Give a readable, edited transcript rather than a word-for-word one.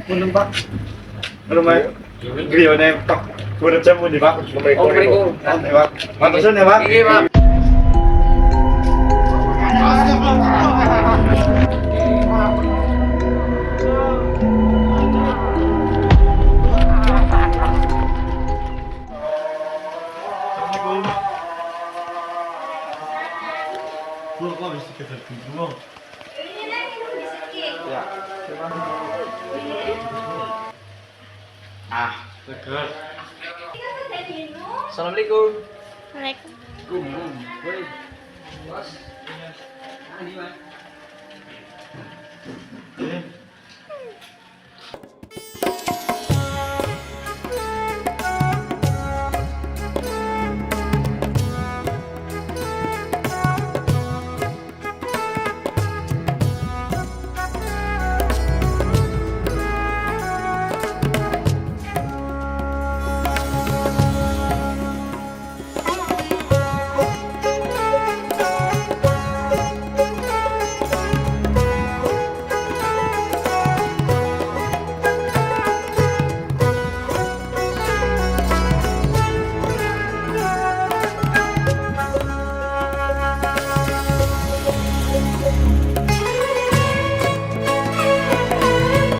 Munang ba? Ano may? Griyo na yung pak. Kunat siya mo, di ba? Okay ko. Di ba? Matasun, di ba? Sige ba? Kok bisa kita tunggu? Ya. Ah, dekat. Assalamualaikum. Waalaikumsalam. Bos.